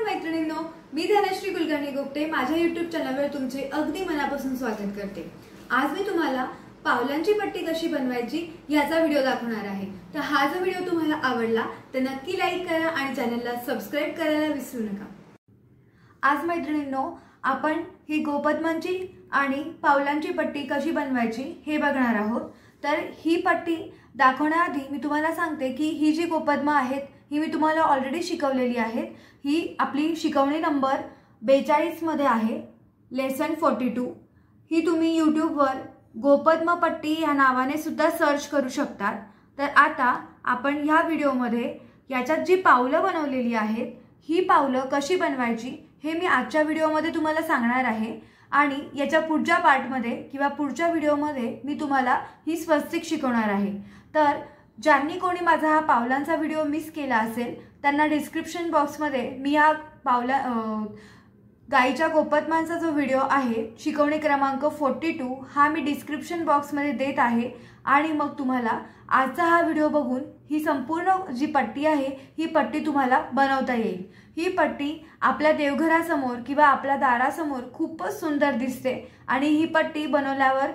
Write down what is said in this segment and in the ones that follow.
मैत्रिणींनो, मी धनश्री कुलकर्णी गुप्ते माझ्या YouTube चॅनलवर तुमचे अगदी मनापासून स्वागत करते। आज मी तुम्हाला पावलांची पट्टी कशी बनवायची याचा व्हिडिओ दाखवणार आहे। तर हा जो व्हिडिओ तुम्हाला आवडला तर नक्की लाईक करा आणि चॅनलला सबस्क्राइब करायला विसरू नका। आज मैत्रिणींनो, आपण ही गोपद्मांची आणि पावलांची पट्टी कशी बनवायची हे बघणार आहोत। तर ही पट्टी दाखवण्याआधी मी तुम्हाला सांगते की ही जी गोपद्मा आहेत ही मी तुम्हाला ऑलरेडी शिकवलेली आहेत। ही आपली शिकवणी नंबर 42 मध्ये आहे, लेसन 42। ही तुम्ही YouTube वर गोपद्मा पट्टी या नावाने सुद्धा सर्च करू शकता। तर आता आपण ह्या व्हिडिओमध्ये याच्यात जी पावलं बनवलेली आहेत ही पावलं कशी बनवायची हे मी आजच्या व्हिडिओमध्ये तुम्हाला सांगणार आहे आणि याच्या पुढच्या पार्टमध्ये किंवा पुढच्या व्हिडिओमध्ये मी तुम्हाला ही स्वस्तिक शिकवणार आहे। तर ज्यांनी कोणी माझा हा पावलांचा व्हिडिओ मिस केला असेल त्यांना डिस्क्रिप्शन बॉक्समध्ये मी या गाईच्या गोपद्मांचा जो व्हिडिओ आहे शिकवणी क्रमांक 42 हा मी डिस्क्रिप्शन बॉक्समध्ये देत आहे आणि मग तुम्हाला आजचा हा व्हिडिओ बघून ही संपूर्ण जी पट्टी आहे ही पट्टी तुम्हाला बनवता येईल। ही पट्टी आपल्या देवघरासमोर किंवा आपल्या दारासमोर खूपच सुंदर दिसते आणि ही पट्टी बनवल्यावर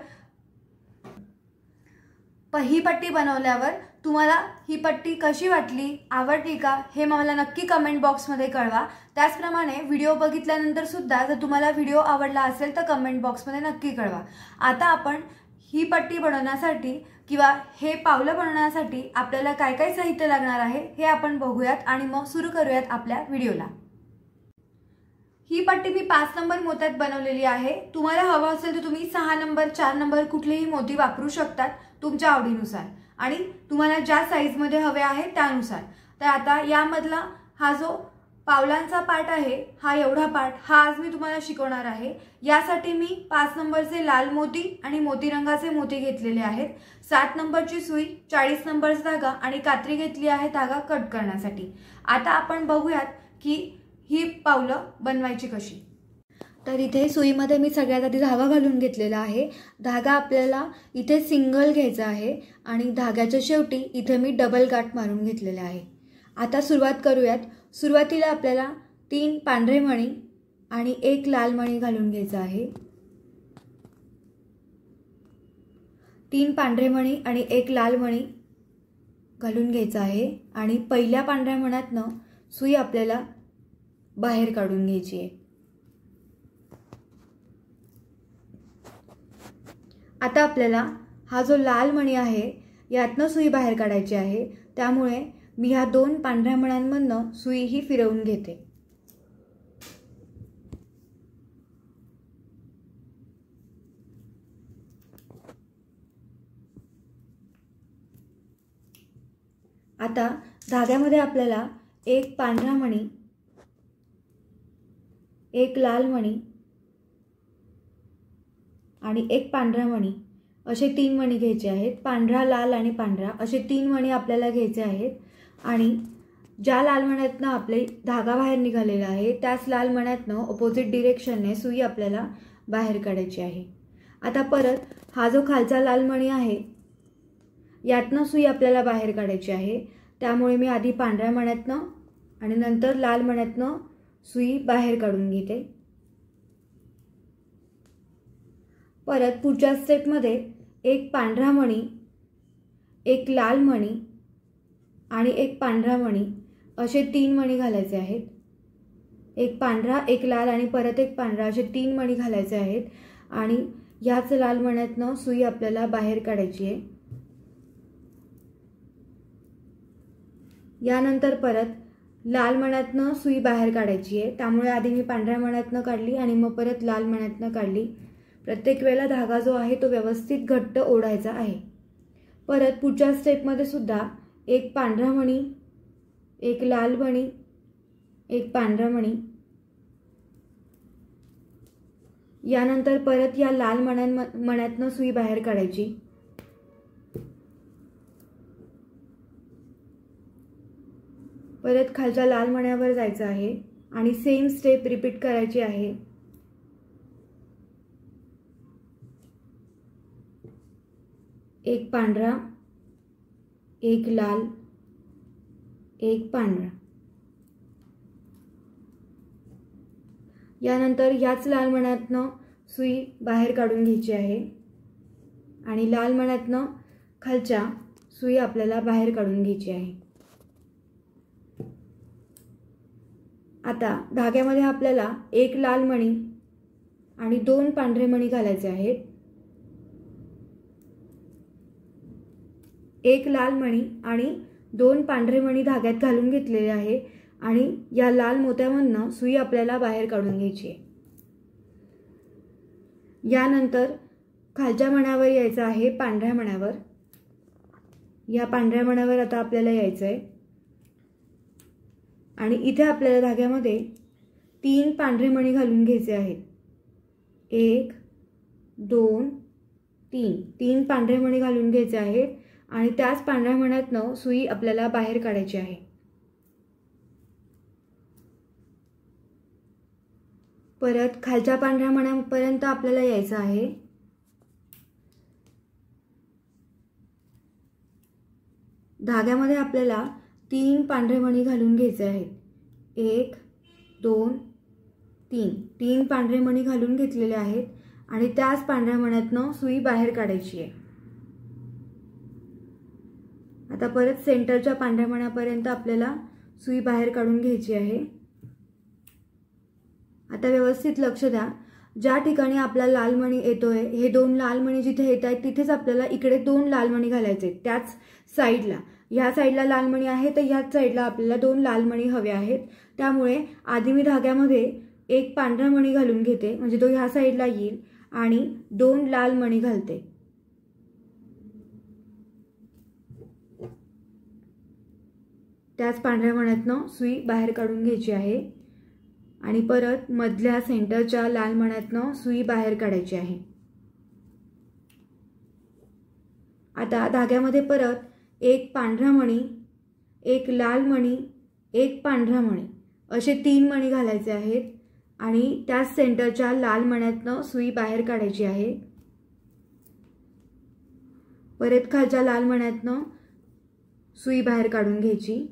तुम्हाला ही पट्टी कशी वाटली, आवडली का हे मला नक्की कमेंट बॉक्समध्ये कळवा। त्याचप्रमाणे व्हिडिओ बघितल्यानंतर सुद्धा जर तुम्हाला व्हिडिओ आवडला असेल तर कमेंट बॉक्समध्ये नक्की कळवा। आता आपण ही पट्टी बनवण्यासाठी किंवा हे पावलं बनवण्यासाठी आपल्याला काय काय साहित्य लागणार आहे हे आपण बघूयात आणि मग सुरू करूयात आपल्या व्हिडिओला। ही पट्टी मी 5 नंबर मोत्यात बनवलेली आहे। तुम्हाला हवं असेल तर तुम्ही 6 नंबर 4 नंबर कुठलेही मोती वापरू शकतात तुमच्या आवडीनुसार आणि तुम्हाला ज्या साइज मध्ये हवे आहे त्यानुसार। तर आता यामधला हा जो पावलांचा पार्ट आहे हा एवढा पार्ट हा आज मी तुम्हाला शिकवणार आहे। यासाठी मी 5 नंबरचे लाल मोती आणि मोती रंगाचे मोती घेतलेले आहेत। 7 नंबरची सुई, 40 नंबरचा धागा आणि कात्री घेतली आहे धागा कट करण्यासाठी। आता आपण बघूयात की ही पावलं बनवायची कशी। तर इथे सुईमध्ये मी सगळ्यात आधी धागा घालून घेतलेला आहे। धागा आपल्याला इथे सिंगल घ्यायचा आहे आणि धाग्याच्या शेवटी इथे मी डबल गाठ मारून घेतलेला आहे। आता सुरुवात करूयात। सुरुवातीला आपल्याला 3 पांढरे मणी आणि 1 लाल मणी घालून घ्यायचा आहे। 3 पांढरे मणी आणि 1 लाल मणी घालून घ्यायचा आहे आणि पहिल्या पांढऱ्या मण्यातनं सुई आपल्याला बाहेर काढून घ्यायची आहे। आता आपल्याला हा जो लाल मणी आहे यातनं सुई बाहेर काढायची आहे, त्यामुळे मी ह्या 2 पांढऱ्या मण्यांमधनं सुई ही फिरवून घेते। आता धाग्यामध्ये आपल्याला 1 पांढरा मणी, 1 लाल मणी आणि 1 पांढरा मणी असे 3 मणी घ्यायचे आहेत। पांढरा, लाल आणि पांढरा असे 3 मणी आपल्याला घ्यायचे आहेत आणि ज्या लाल मण्यातनं आपले धागा बाहेर निघालेला आहे त्याच लाल मण्यातनं ऑपोजिट डिरेक्शनने सुई आपल्याला बाहेर काढायची आहे। आता परत हा जो खालचा लाल मणी आहे यातनं सुई आपल्याला बाहेर काढायची आहे, त्यामुळे मी आधी पांढऱ्या मण्यातनं आणि नंतर लाल मण्यातनं सुई बाहेर काढून घेते। परत पुढच्या स्टेपमध्ये 1 पांढरा मणी, 1 लाल मणी आणि 1 पांढरा मणी असे 3 मणी घालायचे आहेत। 1 पांढरा, 1 लाल आणि परत 1 पांढरा असे 3 मणी घालायचे आहेत आणि याच लाल मण्यातनं सुई आपल्याला बाहेर काढायची आहे। यानंतर परत लाल मण्यातनं सुई बाहेर काढायची आहे, त्यामुळे आधी मी पांढऱ्या मण्यातनं काढली आणि मग परत लाल मण्यातनं काढली। प्रत्येक वेळेला धागा जो आहे तो व्यवस्थित घट्ट ओढायचा आहे। परत पुढच्या स्टेपमध्ये सुद्धा 1 पांढरा मणी, 1 लाल मणी, 1 पांढरा मणी, यानंतर परत या लाल मण्यातनं सुई बाहेर काढायची। परत खालच्या लाल मण्यावर जायचं आहे आणि सेम स्टेप रिपीट करायची आहे। 1 पांढरा, 1 लाल, 1 पांढरा यानंतर याच लाल मण्यातनं सुई बाहेर काढून घ्यायची आहे आणि लाल मण्यातनं खालच्या सुई आपल्याला बाहेर काढून घ्यायची आहे। आता धाग्यामध्ये आपल्याला एक लाल मणी आणि 2 पांढरे मणी घालायचे आहेत। एक लाल मणी आणि 2 पांढरे मणी धाग्यात घालून घेतलेले आहे आणि या लाल मोत्यामधनं सुई आपल्याला बाहेर काढून घ्यायची आहे। यानंतर खालच्या मण्यावर यायचं आहे, पांढऱ्या मण्यावर। या पांढऱ्या मण्यावर आता आपल्याला यायचं आहे आणि इथे आपल्याला धाग्यामध्ये 3 पांढरे मणी घालून घ्यायचे आहेत। 1 2 3 3 पांढरे मणी घालून घ्यायचे आहेत आणि त्याच पांढऱ्या मण्यातनं सुई आपल्याला बाहेर काढायची आहे। परत खालच्या पांढऱ्या मण्यापर्यंत आपल्याला यायचं आहे। धाग्यामध्ये आपल्याला 3 पांढरे मणी घालून घ्यायचे आहेत। 1 2 3 3 पांढरे मणी घालून घेतलेले आहेत आणि त्याच पांढऱ्या मण्यातनं सुई बाहेर काढायची आहे। आता परत सेंटरच्या पांढऱ्या मण्यापर्यंत आपल्याला सुई बाहेर काढून घ्यायची आहे। आता व्यवस्थित लक्ष द्या, ज्या ठिकाणी आपला लाल मणी येतोय, हे 2 लाल मणी जिथे येत आहेत तिथेच आपल्याला इकडे 2 लाल मणी घालायचे, त्याच साईडला। ह्या साईडला लाल मणी आहे तर ह्याच साईडला आपल्याला 2 लाल मणी हवे आहेत। त्यामुळे आधी मी धाग्यामध्ये एक पांढरा मणी घालून घेते, म्हणजे तो ह्या साईडला येईल आणि 2 लाल मणी घालते। त्याच पांढऱ्या मण्यातनं सुई बाहेर काढून घ्यायची आहे आणि परत मधल्या सेंटरच्या लाल मण्यातनं सुई बाहेर काढायची आहे। आता धाग्यामध्ये परत एक पांढरा मणी, एक लाल मणी, एक पांढरा मणी असे 3 मणी घालायचे आहेत आणि त्याच सेंटरच्या लाल मण्यातनं सुई बाहेर काढायची आहे। परत खालच्या लाल मण्यातनं सुई बाहेर काढून घ्यायची।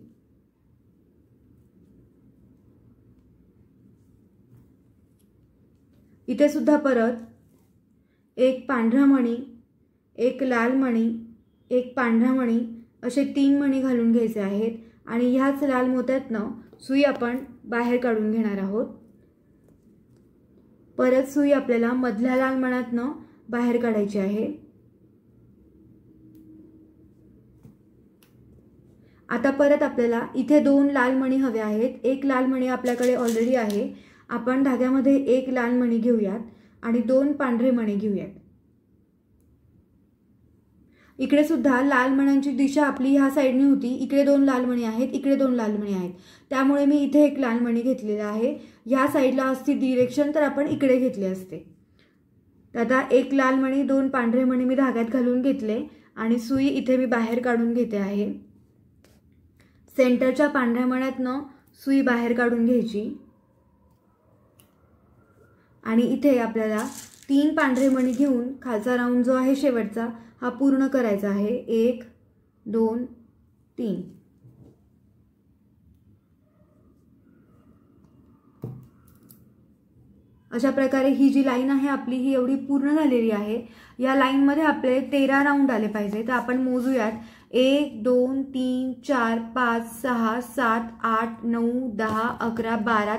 इथे सुद्धा परत एक पांढरा मणी, एक लाल मणी, एक पांढरा मणी असे 3 मणी घालून घ्यायचे आहेत आणि ह्याच लाल मोत्यातनं सुई आपण बाहेर काढून घेणार आहोत। परत सुई आपल्याला मधल्या लाल मण्यातनं बाहेर काढायची आहे। आता परत आपल्याला इथे 2 लाल मणी हवे आहेत। एक लाल मणी आपल्याकडे ऑलरेडी आहे, आपण धाग्यामध्ये एक लाल मणी घेऊयात आणि 2 पांढरे मणी घेऊयात। इकडे सुद्धा लाल मण्यांची दिशा आपली ह्या साईडने होती, इकडे 2 लाल मणी आहेत, इकडे 2 लाल मणी आहेत, त्यामुळे मी इथे एक लाल मणी घेतलेला आहे। ह्या साईडला असती डायरेक्शन तर आपण इकडे घेतले असते। आता एक लाल मणी, 2 पांढरे मणी मी धाग्यात घालून घेतले आणि सुई इथे मी बाहेर काढून घेते आहे। सेंटरच्या पांढऱ्या मण्यातनं सुई बाहेर काढून घ्यायची आणि इथे आपल्याला 3 पांढरे मणी घेऊन खालचा राऊंड जो आहे शेवटचा हा पूर्ण करायचा आहे। 1 2 3 अशा प्रकारे ही जी लाईन आहे आपली ही एवढी पूर्ण झालेली आहे। या लाईन मध्ये आपले 13 राऊंड आले पाहिजे, तर आपण मोजूयात। 1 2 3 4 5 6 7 8 9 10 11 12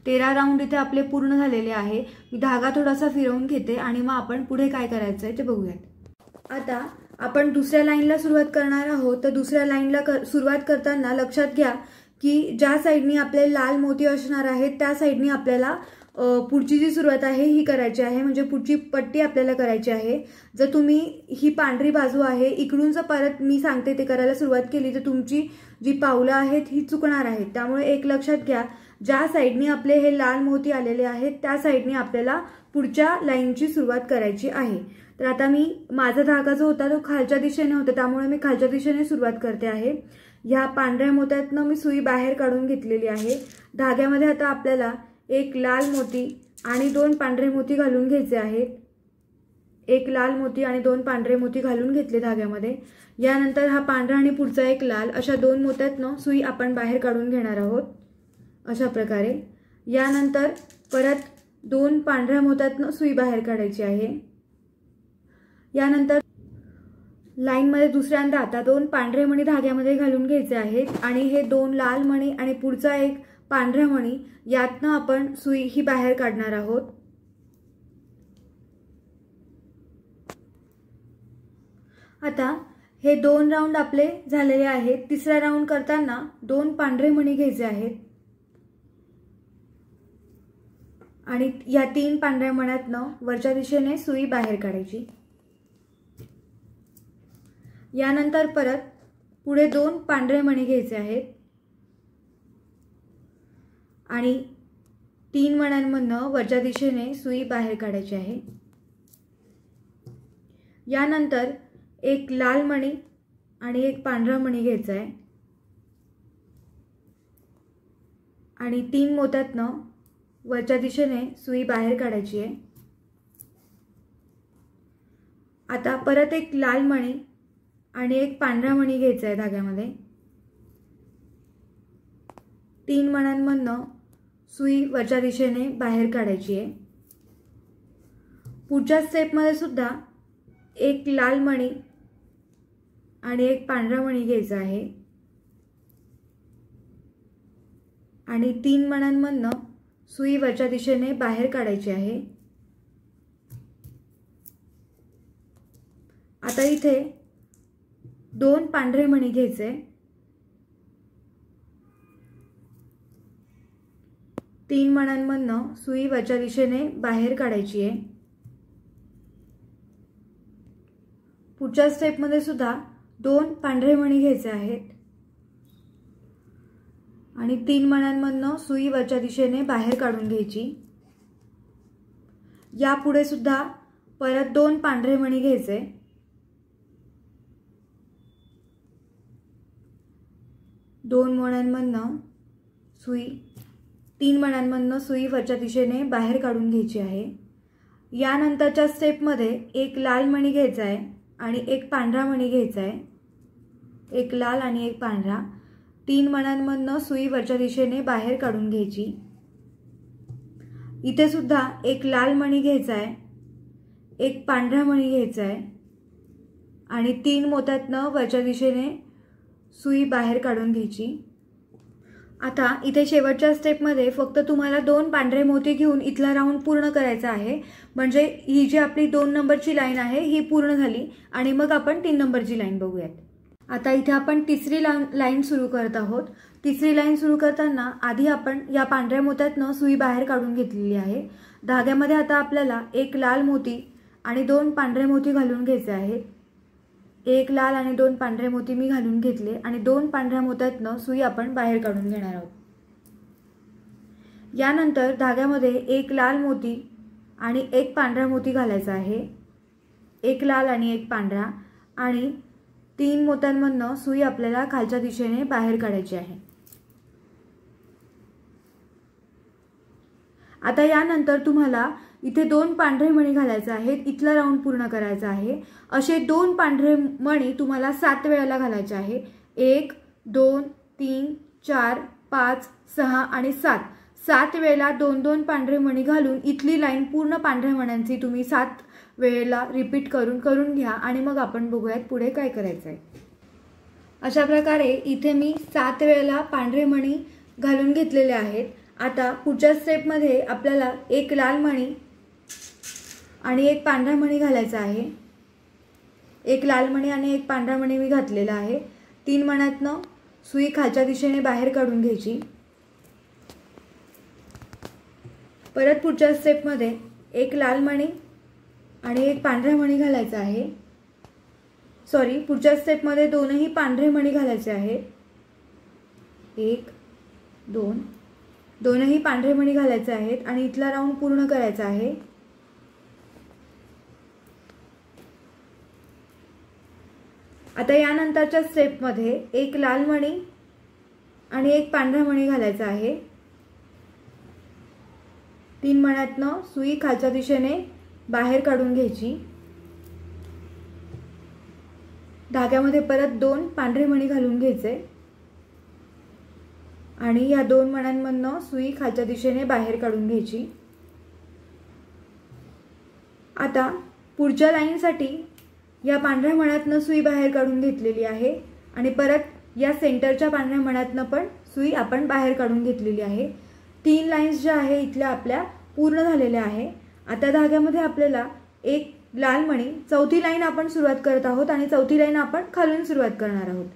13 राऊंड इथे आपले पूर्ण झालेले आहे। मी धागा थोडासा फिरवून घेते आणि मग आपण पुढे काय करायचं आहे ते बघूयात। आता आपण दुसऱ्या लाईनला सुरुवात करणार आहोत, तर दुसऱ्या लाईनला सुरुवात करताना लक्षात घ्या की ज्या साईडनी आपले लाल मोती असणार आहेत त्या साईडनी आपल्याला पुढची जी सुरुवात आहे ही करायची आहे, म्हणजे पुढची पट्टी आपल्याला करायची आहे। जर तुम्ही ही पांढरी बाजू आहे इकडून जर परत मी सांगते ते करायला सुरुवात केली तर तुमची जी पावलं आहेत ही चुकणार आहेत। त्यामुळे एक लक्षात घ्या, ज्या साईडनी आपले हे लाल मोती आलेले आहेत त्या साईडनी आपल्याला पुढच्या लाईनची सुरुवात करायची आहे। तर आता मी माझा धागा जो होता तो खालच्या दिशेने होता, त्यामुळे मी खालच्या दिशेने सुरुवात करते आहे। ह्या पांढऱ्या मोत्यातनं मी सुई बाहेर काढून घेतलेली आहे। धाग्यामध्ये आता आपल्याला एक लाल मोती आणि 2 पांढरे मोती घालून घ्यायचे आहेत। एक लाल मोती आणि 2 पांढरे मोती घालून घेतले धाग्यामध्ये। यानंतर हा पांढरा आणि पुढचा एक लाल अशा 2 मोत्यातनं सुई आपण बाहेर काढून घेणार आहोत अशा प्रकारे। यानंतर परत 2 पांढऱ्या मोत्यातनं सुई बाहेर काढायची आहे। यानंतर लाईनमध्ये दुसऱ्यांदा आता 2 पांढरे मणी धाग्यामध्ये घालून घ्यायचे आहेत आणि हे 2 लाल मणी आणि पुढचा एक पांढरा मणी यातनं आपण सुई ही बाहेर काढणार आहोत। आता हे 2 राऊंड आपले झालेले आहेत। तिसरा राऊंड करताना 2 पांढरे मणी घ्यायचे आहेत आणि या 3 पांढऱ्या मण्यातनं वरच्या दिशेने सुई बाहेर काढायची। यानंतर परत पुढे 2 पांढरे मणी घ्यायचे आहेत आणि 3 मण्यांमधनं वरच्या दिशेने सुई बाहेर काढायची आहे। यानंतर एक लाल मणी आणि एक पांढरा मणी घ्यायचा आहे आणि 3 मोत्यातनं वरच्या दिशेने सुई बाहेर काढायची आहे। आता परत एक लाल मणी आणि एक पांढरा मणी घ्यायचा आहे धाग्यामध्ये। 3 मण्यांमधनं सुई वरच्या दिशेने बाहेर काढायची आहे। पुढच्या स्टेपमध्ये सुद्धा एक लाल मणी आणि एक पांढरा मणी घ्यायचा आहे आणि 3 मण्यांमधनं सुई वरच्या दिशेने बाहेर काढायची आहे। आता इथे 2 पांढरे मणी घ्यायचे, 3 मण्यांमधनं सुई वरच्या दिशेने बाहेर काढायची आहे। पुढच्या स्टेपमध्ये सुद्धा 2 पांढरे मणी घ्यायचे आहेत आणि 3 मण्यांमधनं सुई वरच्या दिशेने बाहेर काढून घ्यायची। यापुढे सुद्धा परत 2 पांढरे मणी घ्यायचे, 2 मण्यांमधनं सुई 3 मण्यांमधनं सुई वरच्या दिशेने बाहेर काढून घ्यायची आहे। यानंतरच्या स्टेपमध्ये एक लाल मणी घ्यायचा आहे आणि एक पांढरा मणी घ्यायचा आहे, एक लाल आणि एक पांढरा। 3 मण्यांमधनं सुई वरच्या दिशेने बाहेर काढून घ्यायची। इथे सुद्धा एक लाल मणी घ्यायचा आहे, एक पांढरा मणी घ्यायचा आहे आणि 3 मोत्यातनं वरच्या दिशेने सुई बाहेर काढून घ्यायची। आता इथे शेवटच्या स्टेपमध्ये फक्त तुम्हाला 2 पांढरे मोती घेऊन इथला राऊंड पूर्ण करायचा आहे, म्हणजे ही जी आपली 2 नंबरची लाईन आहे ही पूर्ण झाली आणि मग आपण 3 नंबरची लाईन बघूयात। आता इथे आपण तिसरी लाईन सुरू करत आहोत। तिसरी लाईन सुरू करताना आधी आपण या पांढऱ्या मोत्यातनं सुई बाहेर काढून घेतलेली आहे। धाग्यामध्ये आता आपल्याला एक लाल मोती आणि 2 पांढरे मोती घालून घ्यायचे आहेत। एक लाल आणि 2 पांढरे मोती मी घालून घेतले आणि 2 पांढऱ्या मोत्यातनं सुई आपण बाहेर काढून घेणार आहोत। यानंतर धाग्यामध्ये एक लाल मोती आणि एक पांढरा मोती घालायचा आहे, एक लाल आणि एक पांढरा आणि 3 मोत्यांमधनं सुई आपल्याला खालच्या दिशेने बाहेर काढायची आहे। आता यानंतर तुम्हाला इथे 2 पांढरे मणी घालायचे आहेत, इथला राऊंड पूर्ण करायचा आहे। असे 2 पांढरे मणी तुम्हाला 7 वेळेला घालायचे आहे। 1 2 3 4 5 6 आणि 7 7 वेळेला 2-2 पांढरे मणी घालून इथली लाईन पूर्ण पांढऱ्या मण्यांची तुम्ही 7 वेळेला रिपीट करून घ्या आणि मग आपण बघूयात पुढे काय करायचं आहे। अशा प्रकारे इथे मी 7 वेळेला पांढरे मणी घालून घेतलेले आहेत। आता पुढच्या स्टेपमध्ये आपल्याला एक लाल मणी आणि एक पांढरा मणी घालायचा आहे। एक लाल मणी आणि एक पांढरा मणी मी घातलेला आहे। 3 मण्यातनं सुई खालच्या दिशेने बाहेर काढून घ्यायची। परत पुढच्या स्टेपमध्ये एक लाल मणी आणि एक पांढरा मणी घालायचा आहे। पुढच्या स्टेपमध्ये 2ही पांढरे मणी घालायचे आहेत। 1 2 2ही पांढरे मणी घालायचे आहेत आणि इथला राऊंड पूर्ण करायचा आहे। आता यानंतरच्या स्टेपमध्ये एक लाल मणी आणि एक पांढरा मणी घालायचा आहे। 3 मण्यातनं सुई खालच्या दिशेने बाहेर काढून घ्यायची। धाग्यामध्ये परत 2 पांढरे मणी घालून घ्यायचे। आणि या 2 मण्यांमधनं सुई खालच्या दिशेने बाहेर काढून घ्यायची। आता पुढच्या लाईनसाठी या पांढऱ्या मण्यातनं सुई बाहेर काढून घेतलेली आहे आणि परत या सेंटरच्या पांढऱ्या मण्यातनं पण सुई आपण बाहेर काढून घेतलेली आहे। 3 लाईन्स ज्या आहे इथल्या आपल्या पूर्ण झालेल्या आहे। आता धाग्यामध्ये आपल्याला एक लाल मणी, चौथी लाईन आपण सुरुवात करत आहोत आणि चौथी लाईन आपण खालून सुरुवात करणार आहोत।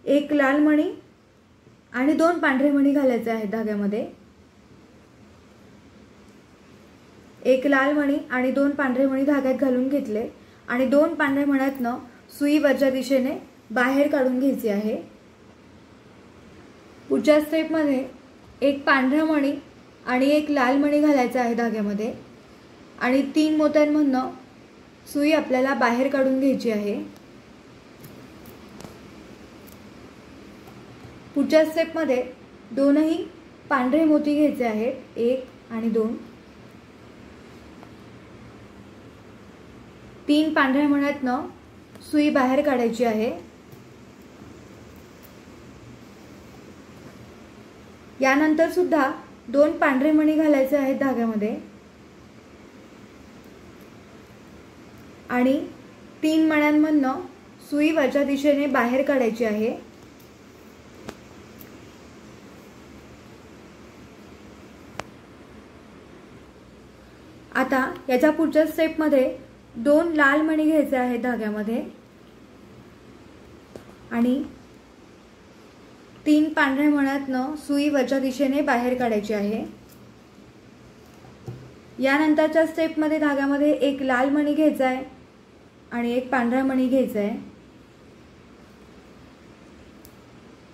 एक लाल मणी आणि 2 पांढरे मणी घालायचे आहेत धाग्यामध्ये। एक लाल मणी आणि 2 पांढरे मणी धाग्यात घालून घेतले आणि 2 पांढऱ्या मण्यातनं सुई वरच्या दिशेने बाहेर काढून घ्यायची आहे। पुढच्या स्टेपमध्ये एक पांढरा मणी आणि एक लाल मणी घालायचा आहे धाग्यामध्ये आणि 3 मोत्यांमधनं सुई आपल्याला बाहेर काढून घ्यायची आहे। पुढच्या स्टेपमध्ये दोनही पांढरे मोती घ्यायचे आहेत, 1 आणि 2। 3 पांढऱ्या मण्यातनं सुई बाहेर काढायची आहे। यानंतर सुद्धा 2 पांढरे मणी घालायचे आहेत धाग्यामध्ये आणि 3 मण्यांमधनं सुई वरच्या दिशेने बाहेर काढायची आहे। आता याच्या पुढच्या स्टेपमध्ये 2 लाल मणी घ्यायचे आहेत धाग्यामध्ये आणि 3 पांढऱ्या मण्यातनं सुई वरच्या दिशेने बाहेर काढायची आहे। यानंतरच्या स्टेपमध्ये धाग्यामध्ये एक लाल मणी घ्यायचा आहे आणि एक पांढरा मणी घ्यायचा आहे।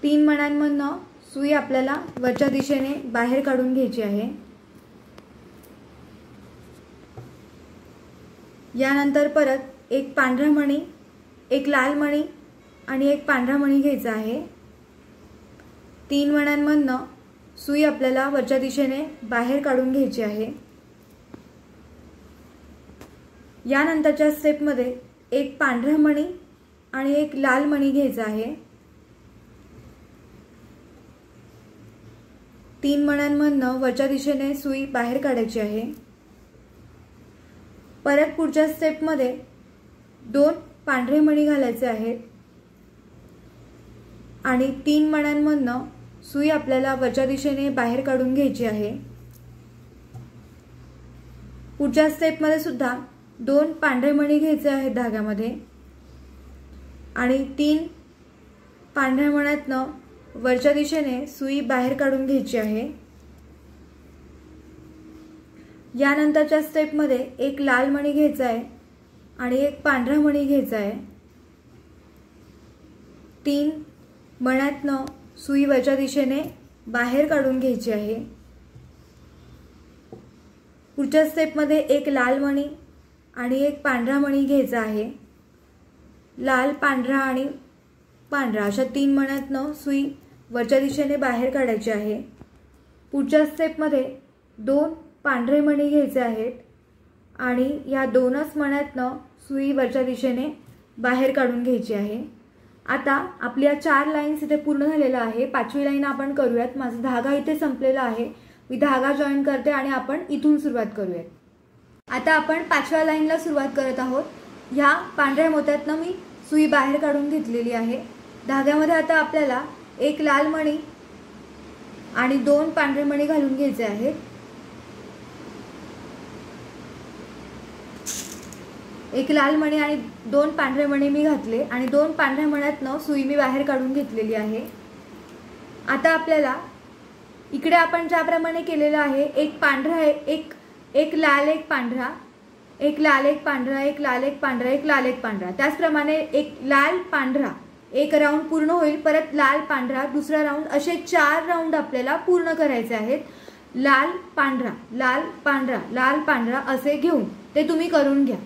3 मण्यांमधनं सुई आपल्याला वरच्या दिशेने बाहेर काढून घ्यायची आहे। यानंतर परत एक पांढरा मणी, एक लाल मणी आणि एक पांढरा मणी घ्यायचा आहे। 3 मण्यांमधनं सुई आपल्याला वरच्या दिशेने बाहेर काढून घ्यायची आहे। यानंतरच्या स्टेपमध्ये एक पांढरा मणी आणि एक लाल मणी घ्यायचा आहे। 3 मण्यांमधनं वरच्या दिशेने सुई बाहेर काढायची आहे। परत पुढच्या स्टेपमध्ये 2 पांढरे मणी घालायचे आहेत आणि 3 मण्यांमधनं सुई आपल्याला वरच्या दिशेने बाहेर काढून घ्यायची आहे। पुढच्या स्टेपमध्ये सुद्धा 2 पांढरे मणी घ्यायचे आहेत धाग्यामध्ये आणि 3 पांढऱ्या मण्यातनं वरच्या दिशेने सुई बाहेर काढून घ्यायची आहे। यानंतरच्या स्टेपमध्ये एक लाल मणी घ्यायचा आहे आणि एक पांढरा मणी घ्यायचा आहे। 3 मण्यातनं सुई वरच्या दिशेने बाहेर काढून घ्यायची आहे। पुढच्या स्टेपमध्ये एक लाल मणी आणि एक पांढरा मणी घ्यायचा आहे। लाल, पांढरा आणि पांढरा अशा 3 मण्यातनं सुई वरच्या दिशेने बाहेर काढायची आहे। पुढच्या स्टेपमध्ये 2 पांढरे मणी घ्यायचे आहेत आणि या 2च मण्यातनं सुई वरच्या दिशेने बाहेर काढून घ्यायची आहे। आता आपल्या 4 लाईन्स इथे पूर्ण झालेला आहे। 5वी लाईन आपण करूयात। माझा धागा इथे संपलेला आहे। मी धागा जॉईन करते आणि आपण इथून सुरुवात करूयात। आता आपण 5व्या लाईनला सुरुवात करत आहोत। ह्या पांढऱ्या मोत्यातनं मी सुई बाहेर काढून घेतलेली आहे। धाग्यामध्ये आता आपल्याला एक लाल मणी आणि 2 पांढरे मणी घालून घ्यायचे आहेत। एक लाल मणी आणि 2 पांढरे मणी मी घातले आणि 2 पांढऱ्या मण्यातनं सुई मी बाहेर काढून घेतलेली आहे। आता आपल्याला इकडे आपण ज्याप्रमाणे केलेलं आहे, एक पांढरा एक लाल, एक पांढरा, एक लाल, एक पांढरा, एक लाल, एक पांढरा, एक लाल, एक पांढरा, त्याचप्रमाणे एक लाल पांढरा एक राऊंड पूर्ण होईल। परत लाल पांढरा दुसरा राऊंड, असे 4 राऊंड आपल्याला पूर्ण करायचे आहेत। लाल पांढरा, लाल पांढरा, लाल पांढरा असे घेऊन ते तुम्ही करून घ्या।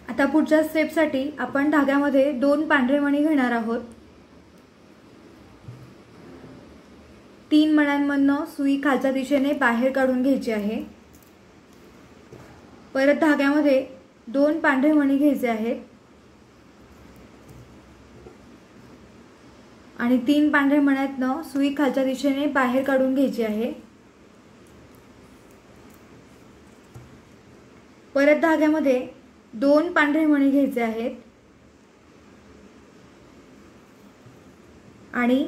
आता पुढच्या स्टेपसाठी आपण धाग्यामध्ये 2 पांढरे मणी घेणार आहोत। 3 मण्यांमधनं सुई खालच्या दिशेने बाहेर काढून घ्यायची आहे। परत धाग्यामध्ये 2 पांढरे मणी घ्यायचे आहेत आणि 3 पांढऱ्या मण्यांतनं सुई खालच्या दिशेने बाहेर काढून घ्यायची आहे। परत धाग्यामध्ये 2 पांढरे मणी घ्यायचे आहेत आणि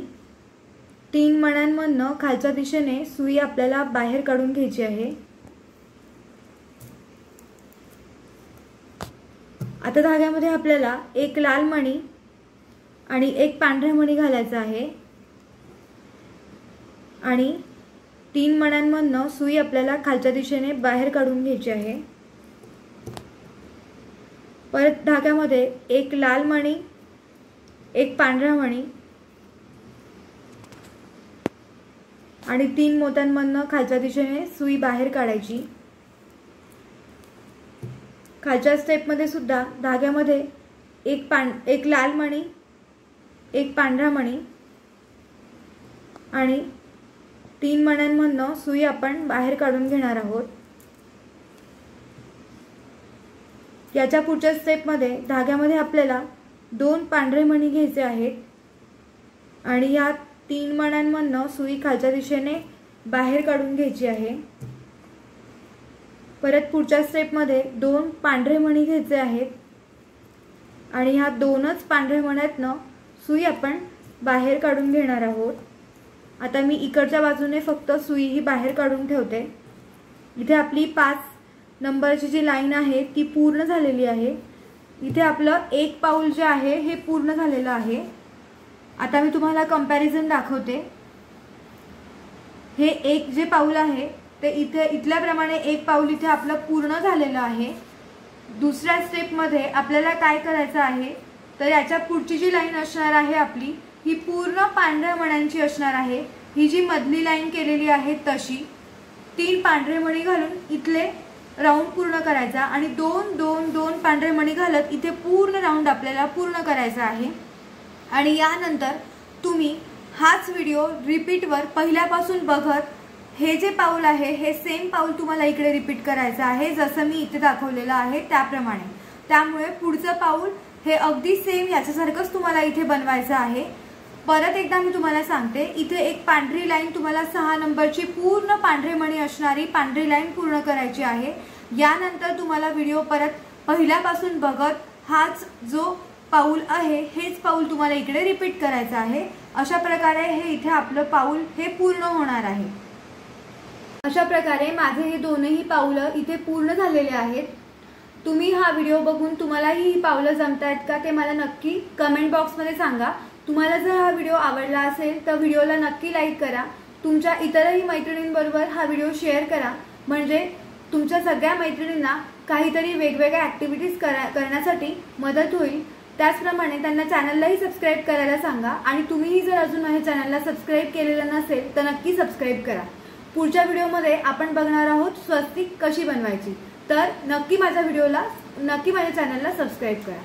3 मण्यांमधनं खालच्या दिशेने सुई आपल्याला बाहेर काढून घ्यायची आहे। आता धाग्यामध्ये आपल्याला एक लाल मणी आणि एक पांढरे मणी घालायचा आहे आणि 3 मण्यांमधनं सुई आपल्याला खालच्या दिशेने बाहेर काढून घ्यायची आहे। परत धाग्यामध्ये एक लाल मणी, एक पांढरा मणी आणि 3 मोत्यांमधनं खालच्या दिशेने सुई बाहेर काढायची। खालच्या स्टेपमध्ये सुद्धा धाग्यामध्ये एक लाल मणी, एक पांढरा मणी आणि 3 मण्यांमधनं सुई आपण बाहेर काढून घेणार आहोत। याच्या पुढच्या स्टेपमध्ये धाग्यामध्ये आपल्याला 2 पांढरे मणी घ्यायचे आहेत आणि या 3 मण्यांमधनं सुई खालच्या दिशेने बाहेर काढून घ्यायची आहे। परत पुढच्या स्टेपमध्ये 2 पांढरे मणी घ्यायचे आहेत आणि ह्या 2च पांढऱ्या मण्यांतनं सुई आपण बाहेर काढून घेणार आहोत। आता मी इकडच्या बाजूने फक्त सुई ही बाहेर काढून ठेवते। इथे आपली 5 नंबरची जी लाईन आहे ती पूर्ण झालेली आहे। इथे आपलं एक पाऊल जे आहे हे पूर्ण झालेलं आहे। आता मी तुम्हाला कंपॅरिझन दाखवते। हे एक जे पाऊल आहे ते इथल्याप्रमाणे एक पाऊल इथे आपलं पूर्ण झालेलं आहे। दुसऱ्या स्टेपमध्ये आपल्याला काय करायचं आहे तर याच्या पुढची जी लाईन असणार आहे आपली ही पूर्ण पांढऱ्या मण्यांची असणार आहे। ही जी मधली लाईन केलेली आहे तशी 3 पांढरे मणी घालून इथले राउंड पूर्ण करायचा आणि 2 पांढरे मणी घालत इथे पूर्ण राउंड आपल्याला पूर्ण करायचा आहे। आणि यानंतर तुम्ही हाच व्हिडिओ रिपीटवर पहिल्यापासून बघत हे जे पाऊल आहे हे सेम पाऊल तुम्हाला इकडे रिपीट करायचं आहे जसं मी इथे दाखवलेलं आहे त्याप्रमाणे। त्यामुळे पुढचं पाऊल हे अगदी सेम याच्यासारखंच तुम्हाला इथे बनवायचं आहे। परत एकदा मी तुम्हाला सांगते, इथे एक पांढरी लाईन तुम्हाला 6 नंबरची पूर्ण पांढरे मणी असणारी पांढरी लाईन पूर्ण करायची आहे। यानंतर तुम्हाला व्हिडिओ परत पहिल्यापासून बघत हाच जो पाऊल आहे हेच पाऊल तुम्हाला इकडे रिपीट करायचं आहे। अशा प्रकारे हे इथे आपलं पाऊल हे पूर्ण होणार आहे। अशा प्रकारे माझे हे दोनही पाऊलं इथे पूर्ण झालेले आहेत। तुम्ही हा व्हिडिओ बघून तुम्हालाही ही पावलं जमतायत का ते मला नक्की कमेंट बॉक्समध्ये सांगा। तुम्हाला जर हा व्हिडिओ आवडला असेल तर व्हिडिओला नक्की लाईक करा। तुमच्या इतरही मैत्रिणींबरोबर हा व्हिडिओ शेअर करा म्हणजे तुमच्या सगळ्या मैत्रिणींना काहीतरी वेगवेगळ्या ॲक्टिव्हिटीज करण्यासाठी मदत होईल। त्याचप्रमाणे त्यांना चॅनललाही सबस्क्राईब करायला सांगा आणि तुम्हीही जर अजून माझ्या चॅनलला सबस्क्राईब केलेलं नसेल तर नक्की सबस्क्राईब करा। पुढच्या व्हिडिओमध्ये आपण बघणार आहोत स्वस्तिक कशी बनवायची। तर नक्की माझ्या चॅनलला सबस्क्राईब करा।